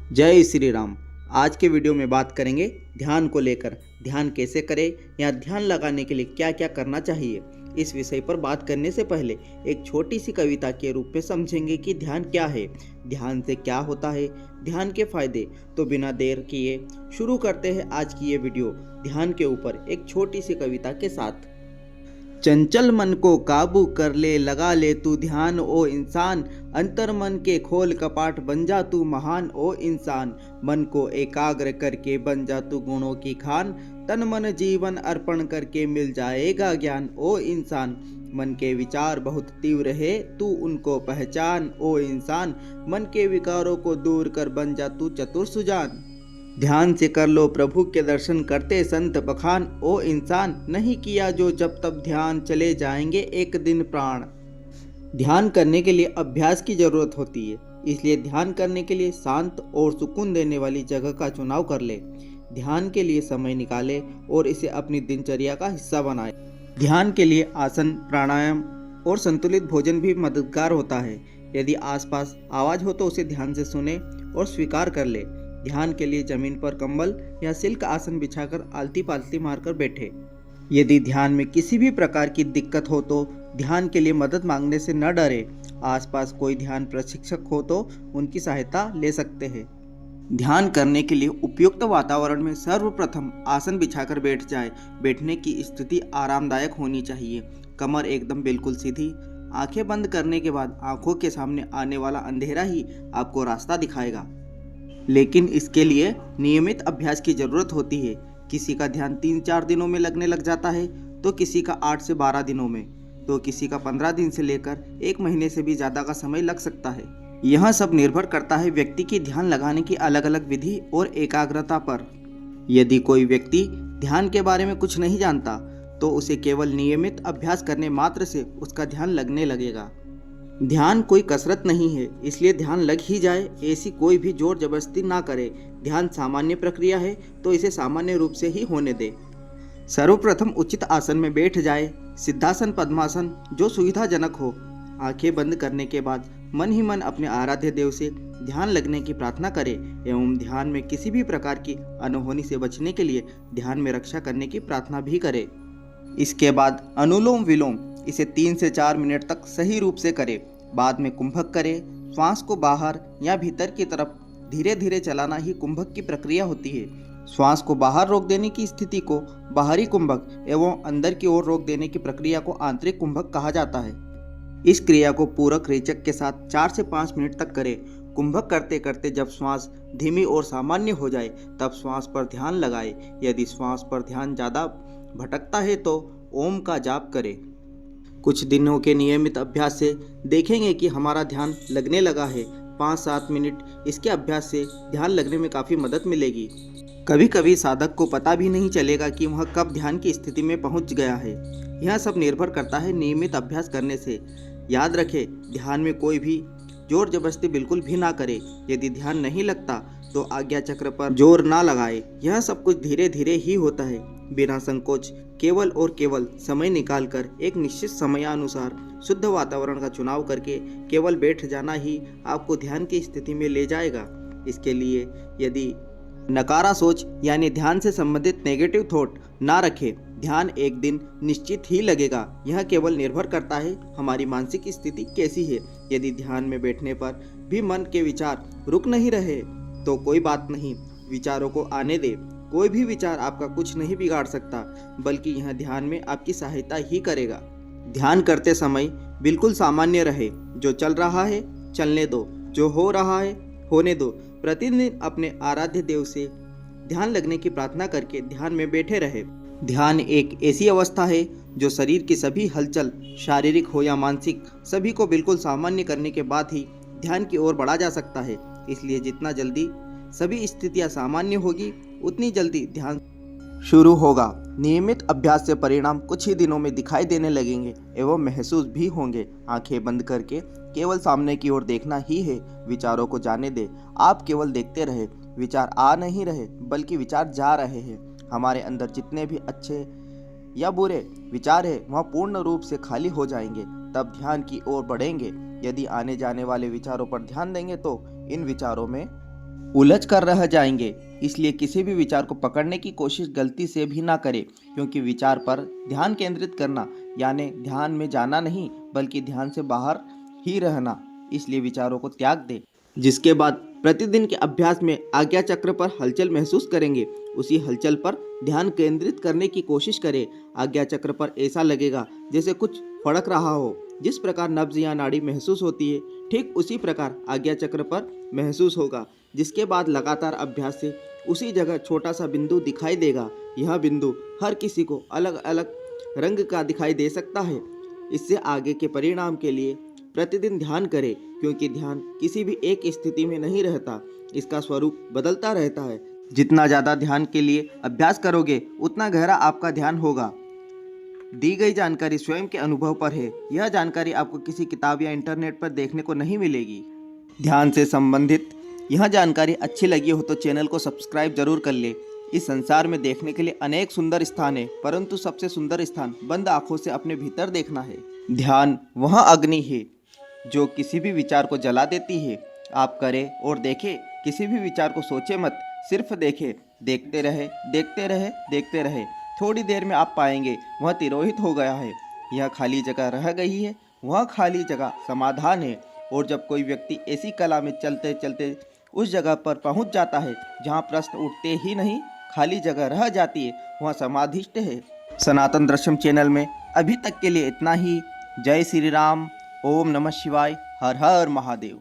जय श्री राम। आज के वीडियो में बात करेंगे ध्यान को लेकर। ध्यान कैसे करें या ध्यान लगाने के लिए क्या क्या करना चाहिए। इस विषय पर बात करने से पहले एक छोटी सी कविता के रूप में समझेंगे कि ध्यान क्या है, ध्यान से क्या होता है, ध्यान के फायदे। तो बिना देर किए शुरू करते हैं आज की ये वीडियो ध्यान के ऊपर एक छोटी सी कविता के साथ। चंचल मन को काबू कर ले, लगा ले तू ध्यान ओ इंसान। अंतर मन के खोल कपाट, बन जा तू महान ओ इंसान। मन को एकाग्र करके बन जा तू गुणों की खान। तन मन जीवन अर्पण करके मिल जाएगा ज्ञान ओ इंसान। मन के विचार बहुत तीव्र है, तू उनको पहचान ओ इंसान। मन के विकारों को दूर कर बन जा तू चतुर सुजान। ध्यान से कर लो प्रभु के दर्शन, करते संत बखान ओ इंसान। नहीं किया जो जब तब ध्यान, चले जाएंगे एक दिन प्राण। ध्यान करने के लिए अभ्यास की जरूरत होती है, इसलिए ध्यान करने के लिए शांत और सुकून देने वाली जगह का चुनाव कर ले। ध्यान के लिए समय निकाले और इसे अपनी दिनचर्या का हिस्सा बनाए। ध्यान के लिए आसन, प्राणायाम और संतुलित भोजन भी मददगार होता है। यदि आसपास आवाज हो तो उसे ध्यान से सुने और स्वीकार कर ले। ध्यान के लिए जमीन पर कंबल या सिल्क आसन बिछाकर आलती पालती मारकर बैठे। यदि ध्यान में किसी भी प्रकार की दिक्कत हो तो ध्यान के लिए मदद मांगने से न डरे। आसपास कोई ध्यान प्रशिक्षक हो तो उनकी सहायता ले सकते हैं। ध्यान करने के लिए उपयुक्त वातावरण में सर्वप्रथम आसन बिछाकर बैठ जाए। बैठने की स्थिति आरामदायक होनी चाहिए। कमर एकदम बिल्कुल सीधी। आंखें बंद करने के बाद आंखों के सामने आने वाला अंधेरा ही आपको रास्ता दिखाएगा, लेकिन इसके लिए नियमित अभ्यास की जरूरत होती है। किसी का ध्यान 3-4 दिनों में लगने लग जाता है, तो किसी का 8 से 12 दिनों में, तो किसी का 15 दिन से लेकर 1 महीने से भी ज़्यादा का समय लग सकता है। यह सब निर्भर करता है व्यक्ति की ध्यान लगाने की अलग अलग विधि और एकाग्रता पर। यदि कोई व्यक्ति ध्यान के बारे में कुछ नहीं जानता तो उसे केवल नियमित अभ्यास करने मात्र से उसका ध्यान लगने लगेगा। ध्यान कोई कसरत नहीं है, इसलिए ध्यान लग ही जाए ऐसी कोई भी जोर जबरदस्ती ना करे। ध्यान सामान्य प्रक्रिया है तो इसे सामान्य रूप से ही होने दे। सर्वप्रथम उचित आसन में बैठ जाए, सिद्धासन पद्मासन जो सुविधाजनक हो। आंखें बंद करने के बाद मन ही मन अपने आराध्य देव से ध्यान लगने की प्रार्थना करे एवं ध्यान में किसी भी प्रकार की अनहोनी से बचने के लिए ध्यान में रक्षा करने की प्रार्थना भी करे। इसके बाद अनुलोम विलोम इसे 3 से 4 मिनट तक सही रूप से करें। बाद में कुंभक करें। श्वास को बाहर या भीतर की तरफ धीरे धीरे चलाना ही कुंभक की प्रक्रिया होती है। श्वास को बाहर रोक देने की स्थिति को बाहरी कुंभक एवं अंदर की ओर रोक देने की प्रक्रिया को आंतरिक कुंभक कहा जाता है। इस क्रिया को पूरक रेचक के साथ 4 से 5 मिनट तक करें। कुंभक करते करते जब श्वास धीमी और सामान्य हो जाए तब श्वास पर ध्यान लगाए। यदि श्वास पर ध्यान ज़्यादा भटकता है तो ओम का जाप करें। कुछ दिनों के नियमित अभ्यास से देखेंगे कि हमारा ध्यान लगने लगा है। 5-7 मिनट इसके अभ्यास से ध्यान लगने में काफ़ी मदद मिलेगी। कभी कभी साधक को पता भी नहीं चलेगा कि वह कब ध्यान की स्थिति में पहुंच गया है। यह सब निर्भर करता है नियमित अभ्यास करने से। याद रखें, ध्यान में कोई भी जोर जबरदस्ती बिल्कुल भी ना करे। यदि ध्यान नहीं लगता तो आज्ञा चक्र पर जोर ना लगाए। यह सब कुछ धीरे धीरे ही होता है, बिना संकोच। केवल और केवल समय निकालकर एक निश्चित समयानुसार शुद्ध वातावरण का चुनाव करके केवल बैठ जाना ही आपको ध्यान की स्थिति में ले जाएगा। इसके लिए यदि नकारा सोच यानी ध्यान से संबंधित नेगेटिव थॉट ना रखें, ध्यान एक दिन निश्चित ही लगेगा। यह केवल निर्भर करता है हमारी मानसिक स्थिति कैसी है। यदि ध्यान में बैठने पर भी मन के विचार रुक नहीं रहे तो कोई बात नहीं, विचारों को आने दे। कोई भी विचार आपका कुछ नहीं बिगाड़ सकता, बल्कि यह ध्यान में आपकी सहायता ही करेगा। ध्यान करते समय बिल्कुल सामान्य रहे। जो चल रहा है चलने दो, जो हो रहा है होने दो। प्रतिदिन अपने आराध्य देव से ध्यान लगने की प्रार्थना करके ध्यान में बैठे रहे। ध्यान एक ऐसी अवस्था है जो शरीर की सभी हलचल, शारीरिक हो या मानसिक, सभी को बिल्कुल सामान्य करने के बाद ही ध्यान की ओर बढ़ा जा सकता है। इसलिए जितना जल्दी सभी स्थितियां सामान्य होगी उतनी जल्दी ध्यान शुरू होगा। नियमित अभ्यास से परिणाम कुछ ही दिनों में दिखाई देने लगेंगे एवं महसूस भी होंगे। आंखें बंद करके केवल सामने की ओर देखना ही है। विचारों को जाने दे। आप केवल देखते रहे। विचार आ नहीं रहे बल्कि विचार जा रहे हैं। हमारे अंदर जितने भी अच्छे या बुरे विचार है वह पूर्ण रूप से खाली हो जाएंगे, तब ध्यान की ओर बढ़ेंगे। यदि आने जाने वाले विचारों पर ध्यान देंगे तो इन विचारों में उलझ कर रह जाएंगे। इसलिए किसी भी विचार को पकड़ने की कोशिश गलती से भी ना करें, क्योंकि विचार पर ध्यान केंद्रित करना यानी ध्यान में जाना नहीं बल्कि ध्यान से बाहर ही रहना। इसलिए विचारों को त्याग दें। जिसके बाद प्रतिदिन के अभ्यास में आज्ञा चक्र पर हलचल महसूस करेंगे। उसी हलचल पर ध्यान केंद्रित करने की कोशिश करें। आज्ञा चक्र पर ऐसा लगेगा जैसे कुछ फड़क रहा हो। जिस प्रकार नब्ज या नाड़ी महसूस होती है, ठीक उसी प्रकार आज्ञा चक्र पर महसूस होगा। जिसके बाद लगातार अभ्यास से उसी जगह छोटा सा बिंदु दिखाई देगा। यह बिंदु हर किसी को अलग अलग रंग का दिखाई दे सकता है। इससे आगे के परिणाम के लिए प्रतिदिन ध्यान करें, क्योंकि ध्यान किसी भी एक स्थिति में नहीं रहता, इसका स्वरूप बदलता रहता है। जितना ज़्यादा ध्यान के लिए अभ्यास करोगे उतना गहरा आपका ध्यान होगा। दी गई जानकारी स्वयं के अनुभव पर है। यह जानकारी आपको किसी किताब या इंटरनेट पर देखने को नहीं मिलेगी। ध्यान से संबंधित यह जानकारी अच्छी लगी हो तो चैनल को सब्सक्राइब जरूर कर ले। इस संसार में देखने के लिए अनेक सुंदर स्थान है, परंतु सबसे सुंदर स्थान बंद आंखों से अपने भीतर देखना है। ध्यान वह अग्नि है जो किसी भी विचार को जला देती है। आप करें और देखें, किसी भी विचार को सोचे मत, सिर्फ देखें। देखते रहे, देखते रहे, देखते रहे। थोड़ी देर में आप पाएंगे वह तिरोहित हो गया है। यह खाली जगह रह गई है। वह खाली जगह समाधान है। और जब कोई व्यक्ति ऐसी कला में चलते चलते उस जगह पर पहुंच जाता है जहां प्रश्न उठते ही नहीं, खाली जगह रह जाती है, वह समाधिष्ट है। सनातन दृश्यम चैनल में अभी तक के लिए इतना ही। जय श्री राम। ओम नमः शिवाय। हर हर महादेव।